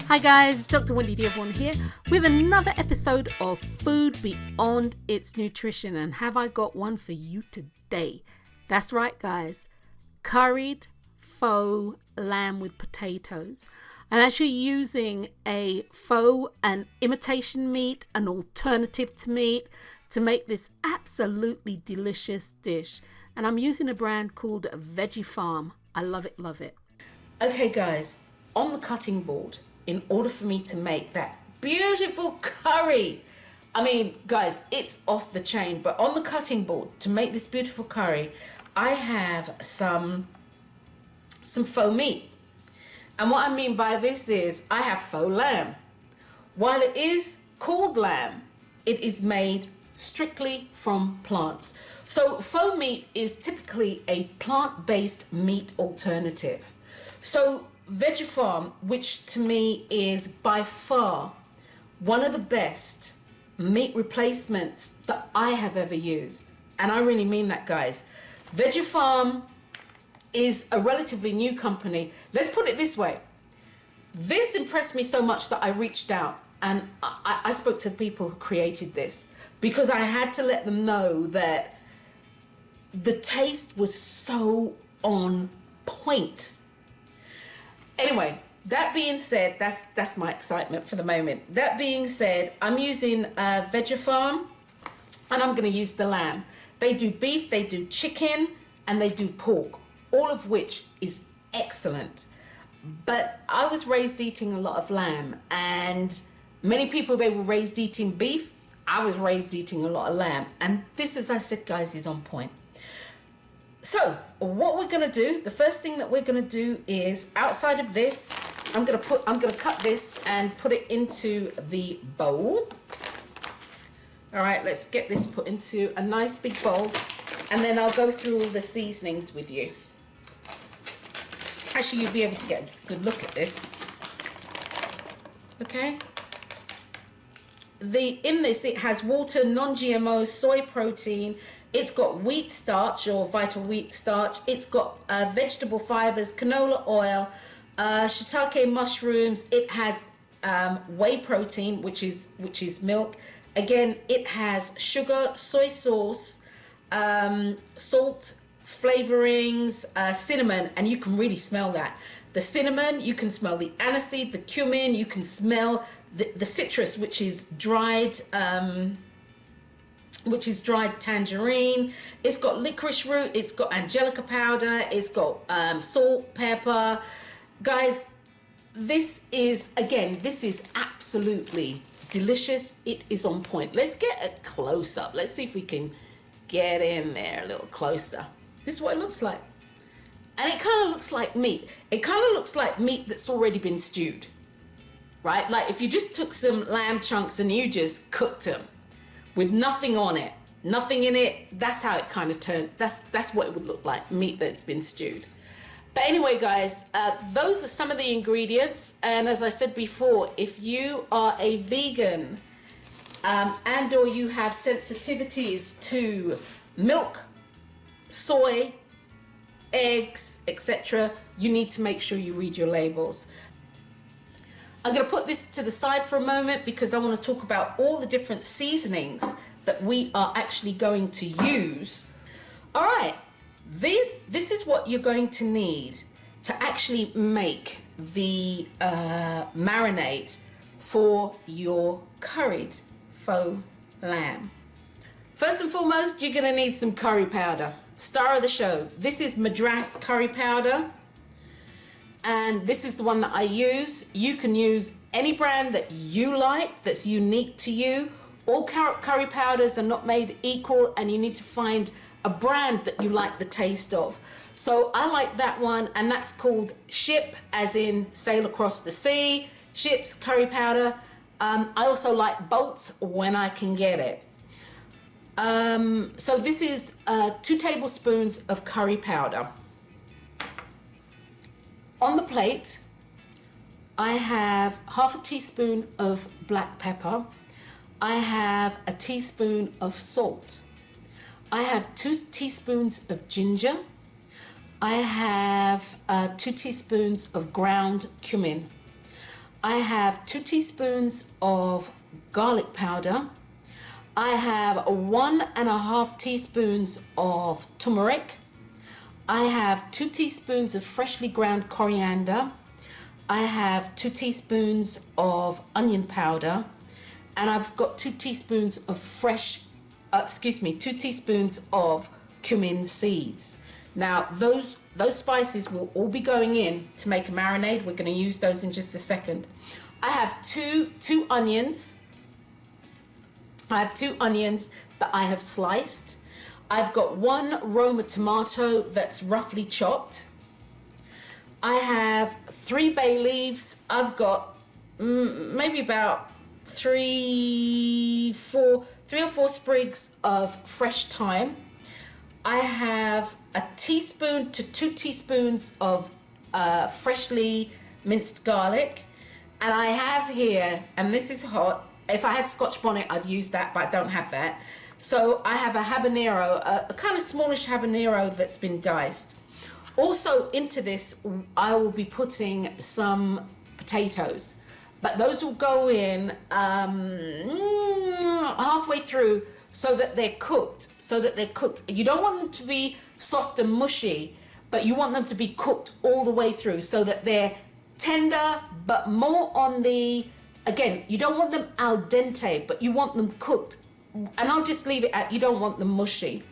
Hi guys, Dr. Drwendydearborne here with another episode of Food Beyond Its Nutrition, and have I got one for you today? That's right guys, curried faux lamb with potatoes. I'm actually using a faux, an imitation meat, an alternative to meat, to make this absolutely delicious dish, and I'm using a brand called Vegafarm. I love it, love it. Okay guys, on the cutting board, in order for me to make that beautiful curry, I mean guys, it's off the chain, but on the cutting board to make this beautiful curry, I have some faux meat. And what I mean by this is I have faux lamb. While it is called lamb, it is made strictly from plants. So faux meat is typically a plant-based meat alternative. So Vegafarm, which to me is by far one of the best meat replacements that I have ever used, and I really mean that guys. Vegafarm is a relatively new company. Let's put it this way. This impressed me so much that I reached out and I spoke to the people who created this, because I had to let them know that the taste was so on point. Anyway, that being said, that's my excitement for the moment. That being said, I'm using Vegafarm, and I'm going to use the lamb. They do beef, they do chicken, and they do pork, all of which is excellent. But I was raised eating a lot of lamb, and many people, they were raised eating beef. I was raised eating a lot of lamb, and this, as I said guys, is on point. So what we're going to do, the first thing that we're going to do is, outside of this, I'm going to cut this and put it into the bowl. All right, let's get this put into a nice big bowl, and then I'll go through all the seasonings with you. Actually, you'll be able to get a good look at this. Okay. In this, it has water, non-GMO, soy protein. It's got wheat starch or vital wheat starch. It's got vegetable fibers, canola oil, shiitake mushrooms. It has whey protein, which is milk. Again, it has sugar, soy sauce, salt, flavorings, cinnamon, and you can really smell that. The cinnamon, you can smell the aniseed, the cumin, you can smell the citrus, which is dried tangerine. It's got licorice root, it's got angelica powder, it's got salt, pepper. Guys, this is absolutely delicious. It is on point. Let's get a close-up. Let's see if we can get in there a little closer. This is what it looks like. And it kind of looks like meat. It kind of looks like meat that's already been stewed, right? Like if you just took some lamb chunks and you just cooked them with nothing on it, nothing in it, that's how it kind of turned. That's what it would look like, meat that's been stewed. But anyway, guys, those are some of the ingredients. And as I said before, if you are a vegan and or you have sensitivities to milk, soy, eggs, etc., you need to make sure you read your labels. I'm going to put this to the side for a moment because I want to talk about all the different seasonings that we are actually going to use. All right, this is what you're going to need to actually make the marinade for your curried faux lamb. First and foremost, you're going to need some curry powder. Star of the show. This is Madras curry powder, and this is the one that I use. You can use any brand that you like that's unique to you. All curry powders are not made equal, and you need to find a brand that you like the taste of. So I like that one, and that's called Ship, as in sail across the sea. Ship's curry powder. I also like Bolt when I can get it. So this is 2 tablespoons of curry powder. On the plate, I have half a teaspoon of black pepper. I have a teaspoon of salt. I have 2 teaspoons of ginger. I have 2 teaspoons of ground cumin. I have 2 teaspoons of garlic powder. I have 1.5 teaspoons of turmeric. I have 2 teaspoons of freshly ground coriander. I have 2 teaspoons of onion powder. And I've got 2 teaspoons of 2 teaspoons of cumin seeds. Now those spices will all be going in to make a marinade. We're going to use those in just a second. I have two onions. I have 2 onions that I have sliced. I've got 1 Roma tomato that's roughly chopped. I have 3 bay leaves. I've got maybe about 3 or 4 sprigs of fresh thyme. I have 1 teaspoon to 2 teaspoons of freshly minced garlic. And I have here, and this is hot, if I had Scotch bonnet I'd use that, but I don't have that. So I have a habanero, a kind of smallish habanero that's been diced. Also into this I will be putting some potatoes, but those will go in halfway through so that they're cooked. You don't want them to be soft and mushy, but you want them to be cooked all the way through so that they're tender, but more on the, again, you don't want them al dente, but you want them cooked. And I'll just leave it at, you don't want them mushy.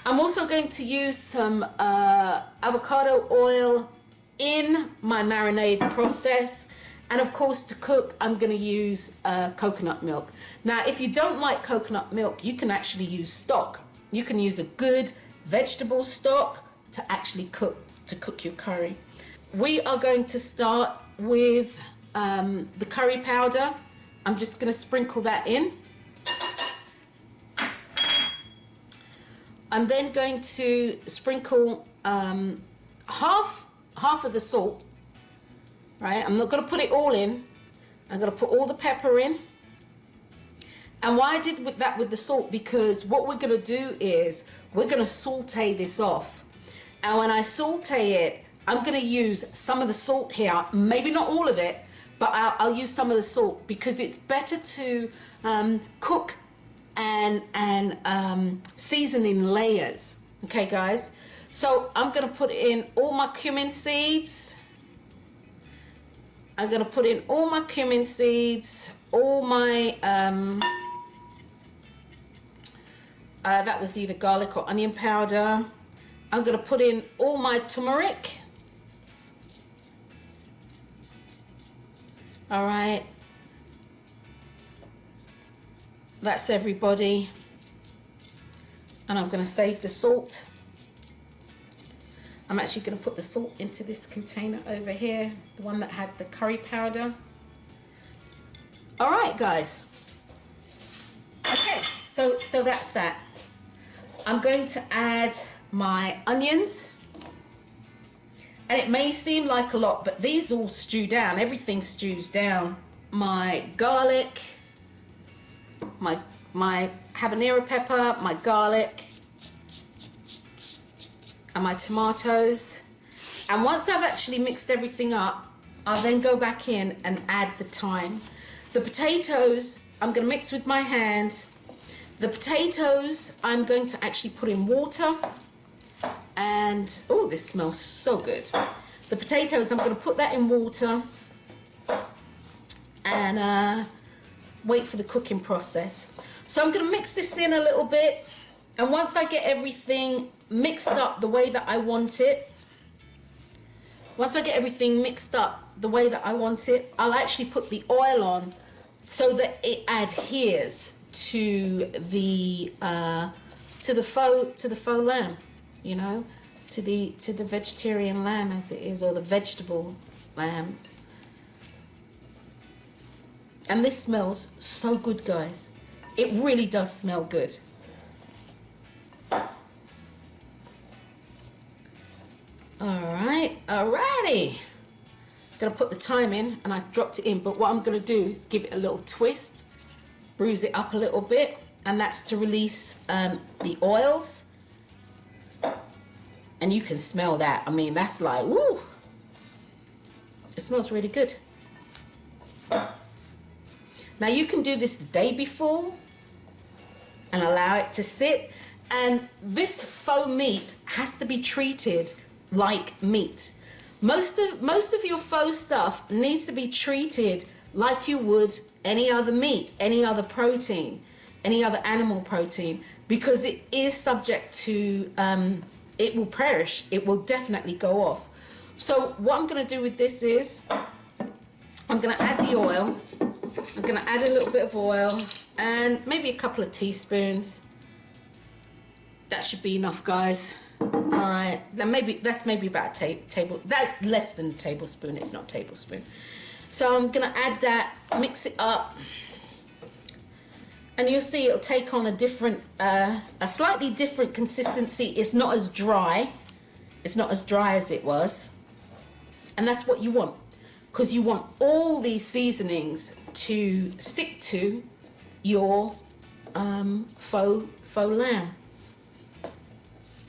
I'm also going to use some avocado oil in my marinade process. And of course, to cook, I'm going to use coconut milk. Now, if you don't like coconut milk, you can actually use stock. You can use a good vegetable stock to actually cook your curry. We are going to start with the curry powder. I'm just going to sprinkle that in. I'm then going to sprinkle half of the salt. Right, I'm not going to put it all in. I'm going to put all the pepper in. And why I did that with the salt, because what we're going to do is we're going to saute this off. And when I saute it, I'm going to use some of the salt here, maybe not all of it, but I'll use some of the salt because it's better to cook and season in layers. Okay, guys. So I'm going to put in all my cumin seeds. I'm going to put in all my cumin seeds, all my, that was either garlic or onion powder. I'm going to put in all my turmeric. All right. That's everybody. And I'm going to save the salt. I'm actually going to put the salt into this container over here, the one that had the curry powder. All right, guys. Okay, so that's that. I'm going to add my onions. And it may seem like a lot, but these all stew down. Everything stews down. My garlic, my habanero pepper, my garlic, and my tomatoes. And once I've actually mixed everything up, I'll then go back in and add the thyme. The potatoes, I'm going to mix with my hand. The potatoes, I'm going to actually put in water. And, oh, this smells so good. The potatoes, I'm going to put that in water and wait for the cooking process. So I'm going to mix this in a little bit. And once I get everything mixed up the way that I want it, I'll actually put the oil on so that it adheres to the faux lamb, you know, to the vegetarian lamb as it is, or the vegetable lamb. And this smells so good, guys. It really does smell good. Alrighty. Gonna put the thyme in, and I dropped it in, but what I'm gonna do is give it a little twist, bruise it up a little bit, and that's to release the oils. And you can smell that. I mean, that's like, woo! It smells really good. Now you can do this the day before and allow it to sit. And this faux meat has to be treated like meat. Most of your faux stuff needs to be treated like you would any other meat, any other protein, any other animal protein, because it is subject to, it will perish. It will definitely go off. So what I'm going to do with this is I'm going to add the oil. I'm going to add a little bit of oil and maybe a couple of teaspoons. That should be enough, guys. All right, then that's maybe about a table. That's less than a tablespoon. It's not a tablespoon. So I'm going to add that, mix it up, and you'll see it'll take on a slightly different consistency. It's not as dry. It's not as dry as it was, and that's what you want, because you want all these seasonings to stick to your faux lamb.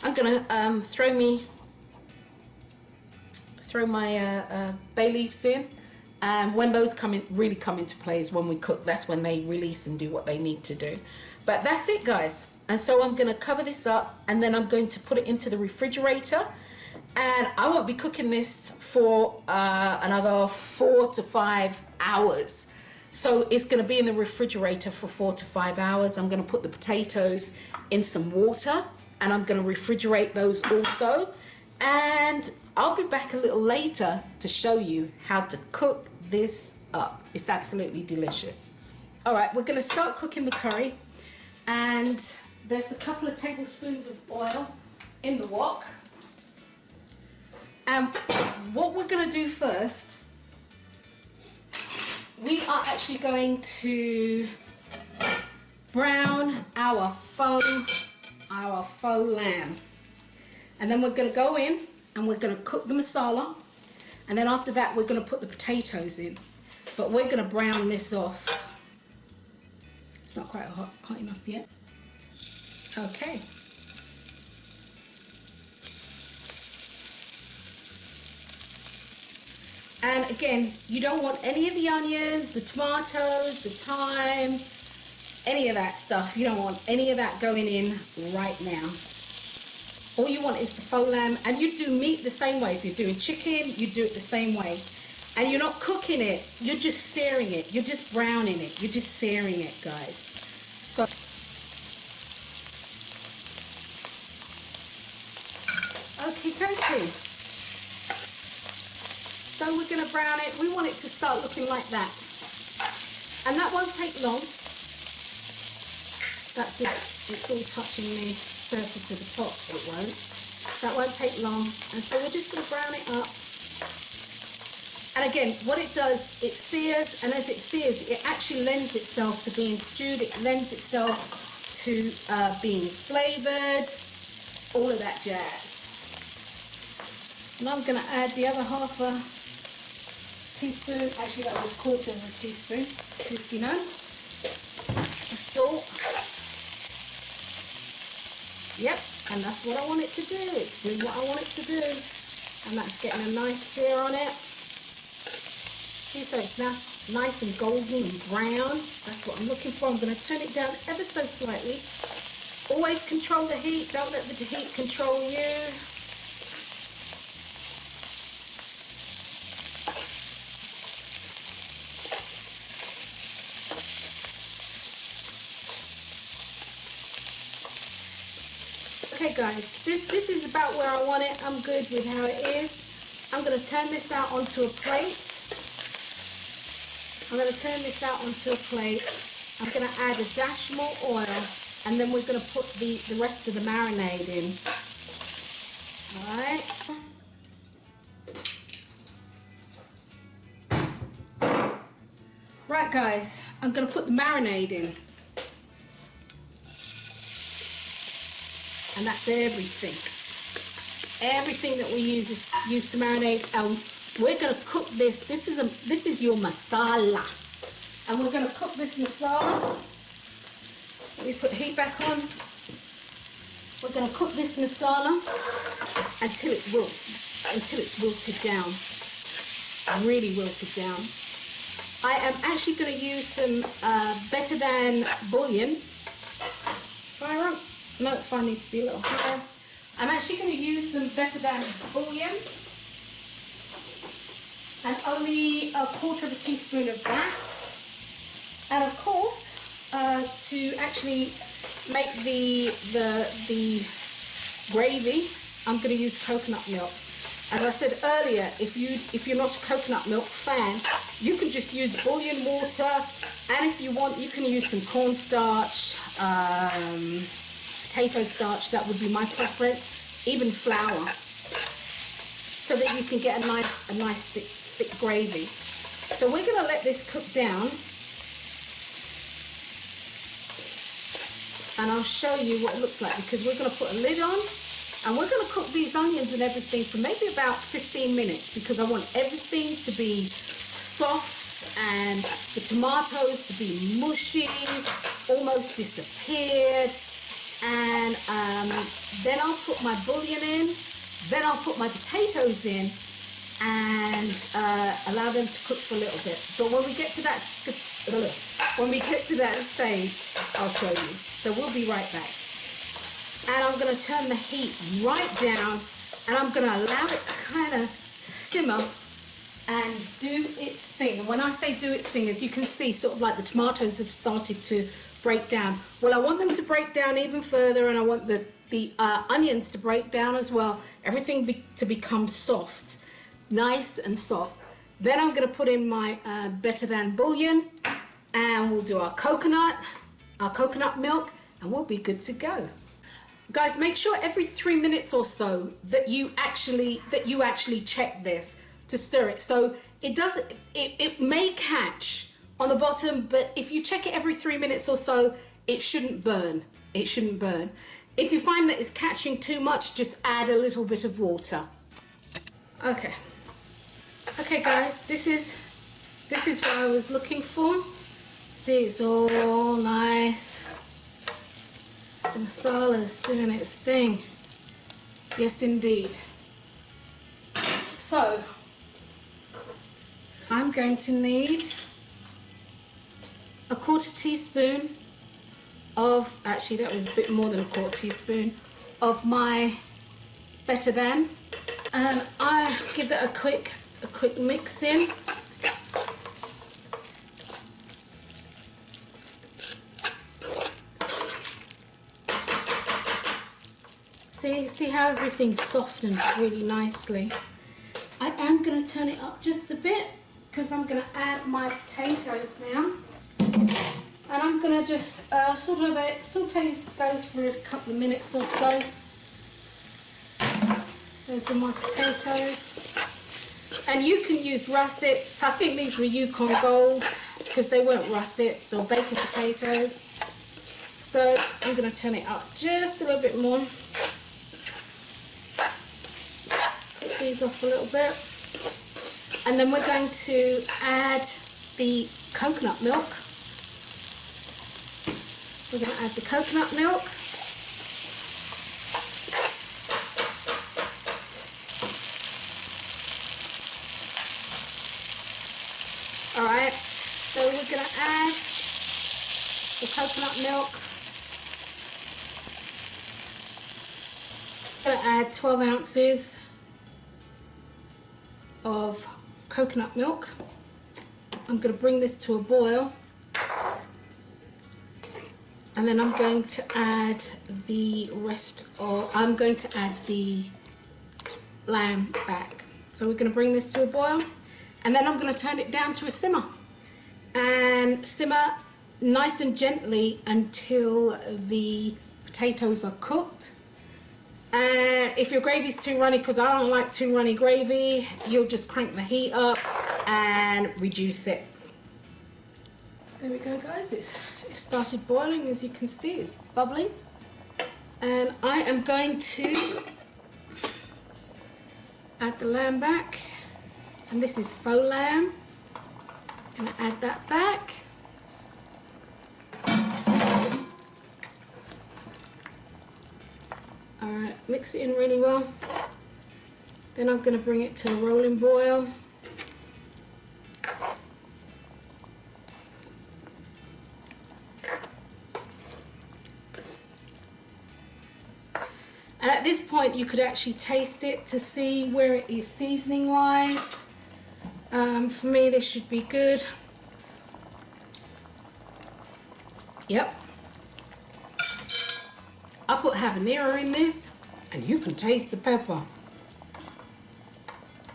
I'm gonna throw my bay leaves in, and when those really come into play is when we cook. That's when they release and do what they need to do. But that's it, guys. And so I'm gonna cover this up, and then I'm going to put it into the refrigerator. And I won't be cooking this for another 4 to 5 hours. So it's going to be in the refrigerator for 4 to 5 hours. I'm going to put the potatoes in some water, and I'm going to refrigerate those also. And I'll be back a little later to show you how to cook this up. It's absolutely delicious. All right, we're going to start cooking the curry. And there's a couple of tablespoons of oil in the wok. And what we're going to do first, we are actually going to brown our faux lamb. And then we're going to go in and we're going to cook the masala. And then after that, we're going to put the potatoes in. But we're going to brown this off. It's not quite hot enough yet. Okay. And again, you don't want any of the onions, the tomatoes, the thyme, any of that stuff. You don't want any of that going in right now. All you want is the faux lamb, and you do meat the same way. If you're doing chicken, you do it the same way. And you're not cooking it, you're just searing it. You're just browning it. You're just searing it, guys. So, okay. So we're going to brown it. We want it to start looking like that. And that won't take long. That's it. It's all touching the surface of the pot. It won't. That won't take long. And so we're just going to brown it up. And again, what it does, it sears. And as it sears, it actually lends itself to being stewed. It lends itself to being flavoured. All of that jazz. And I'm going to add the other half a teaspoon, actually that was 1/4 of a teaspoon, you know, salt. Yep, and that's what I want it to do. It's doing what I want it to do. And that's getting a nice sear on it. See, so it's now nice and golden and brown. That's what I'm looking for. I'm going to turn it down ever so slightly. Always control the heat. Don't let the heat control you. Okay guys, this is about where I want it. I'm good with how it is. I'm going to turn this out onto a plate. I'm going to turn this out onto a plate. I'm going to add a dash more oil, and then we're going to put the rest of the marinade in. Alright. Right guys, I'm going to put the marinade in. And that's everything. Everything that we use to marinate. We're going to cook this. This is your masala. And we're going to cook this masala. Let me put the heat back on. We're going to cook this masala until it wilts, until it's wilted down. Really wilted down. I am actually going to use some Better Than bouillon. Fire up. No, fire needs to be a little higher. I'm actually going to use some Better Than bouillon. And only 1/4 teaspoon of that. And of course, to actually make the gravy, I'm going to use coconut milk. As I said earlier, if you're not a coconut milk fan, you can just use bouillon water, and if you want, you can use some cornstarch, potato starch. That would be my preference. Even flour, so that you can get a nice thick gravy. So we're going to let this cook down, and I'll show you what it looks like, because we're going to put a lid on. And we're going to cook these onions and everything for maybe about 15 minutes, because I want everything to be soft and the tomatoes to be mushy, almost disappeared. And then I'll put my bouillon in, then I'll put my potatoes in and allow them to cook for a little bit. But when we get to that stage, I'll show you. So we'll be right back. And I'm going to turn the heat right down, and I'm going to allow it to kind of simmer and do its thing. And when I say do its thing, as you can see, sort of like the tomatoes have started to break down. Well, I want them to break down even further, and I want the onions to break down as well. Everything to become soft, nice and soft. Then I'm going to put in my Better Than bouillon, and we'll do our coconut milk, and we'll be good to go. Guys, make sure every 3 minutes or so that you actually check this to stir it. So it may catch on the bottom, but if you check it every 3 minutes or so, it shouldn't burn. It shouldn't burn. If you find that it's catching too much, just add a little bit of water. Okay. Okay, guys, this is what I was looking for. See, it's all nice. The masala's doing its thing. Yes, indeed. So, I'm going to need a 1/4 teaspoon of, actually that was a bit more than a 1/4 teaspoon, of my Better Than. And I give that a quick mix in. See how everything's softened really nicely. I am going to turn it up just a bit, because I'm going to add my potatoes now. And I'm going to just sort of saute those for a couple of minutes or so. Those are my potatoes. And you can use russets. I think these were Yukon Gold, because they weren't russets or baking potatoes. So I'm going to turn it up just a little bit more. These off a little bit, and then we're going to add the coconut milk. We're going to add the coconut milk. Alright, so we're going to add the coconut milk. I'm going to add 12 ounces of coconut milk. I'm going to bring this to a boil, and then I'm going to add the lamb back. So we're going to bring this to a boil, and then I'm going to turn it down to a simmer and simmer nice and gently until the potatoes are cooked. And if your gravy's too runny, because I don't like too runny gravy, you'll just crank the heat up and reduce it. There we go, guys. It started boiling, as you can see. It's bubbling. And I am going to add the lamb back. And this is faux lamb. I'm going to add that back. Alright, mix it in really well. Then I'm going to bring it to a rolling boil. And at this point you could actually taste it to see where it is seasoning wise. For me this should be good. Yep. I put habanero in this and you can taste the pepper.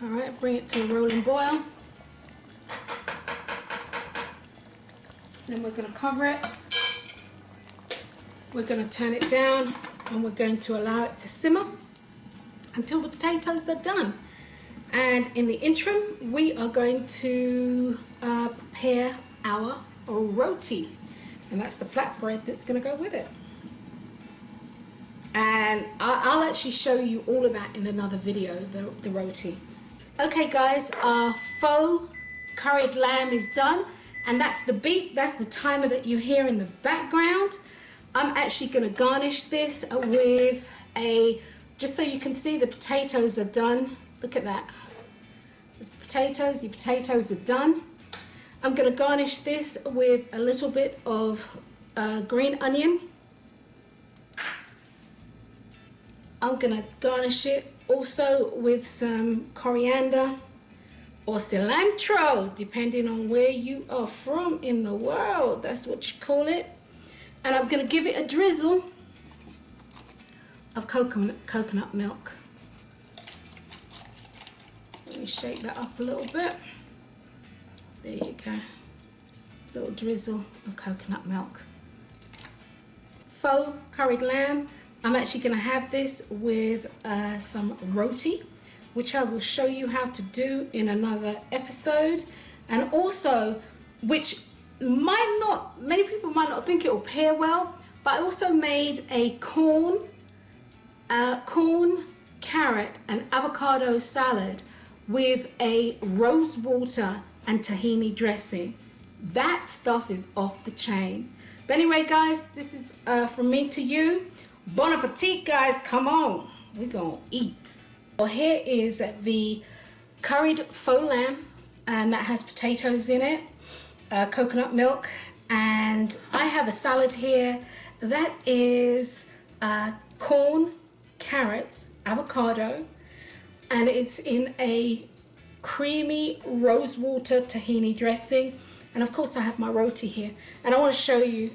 Alright, bring it to a rolling boil. Then we're going to cover it. We're going to turn it down and we're going to allow it to simmer until the potatoes are done. And in the interim, we are going to prepare our roti. And that's the flatbread that's going to go with it. And I'll actually show you all of that in another video, the roti. Okay guys, our faux curried lamb is done. And that's the beep, that's the timer that you hear in the background. I'm actually going to garnish this with just so you can see the potatoes are done. Look at that. It's the potatoes, your potatoes are done. I'm going to garnish this with a little bit of green onion. I'm going to garnish it also with some coriander or cilantro, depending on where you are from in the world. That's what you call it. And I'm going to give it a drizzle of coconut milk. Let me shake that up a little bit. There you go. Little drizzle of coconut milk. Faux curried lamb. I'm actually going to have this with some roti, which I will show you how to do in another episode. And also, which many people might not think it will pair well, but I also made a corn, carrot and avocado salad with a rose water and tahini dressing. That stuff is off the chain. But anyway guys, this is from me to you. Bon appetit guys, come on, we're gonna eat. Well, here is the curried faux lamb, and that has potatoes in it, coconut milk, and I have a salad here that is corn, carrots, avocado, and it's in a creamy rosewater tahini dressing. And of course I have my roti here, and I want to show you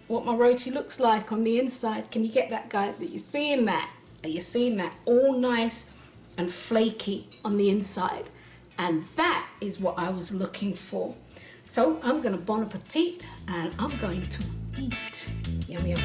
what my roti looks like on the inside. Can you get that, guys? Are you seeing that? Are you seeing that? All nice and flaky on the inside, and that is what I was looking for. So I'm going to bon appetit and I'm going to eat. Yum yum.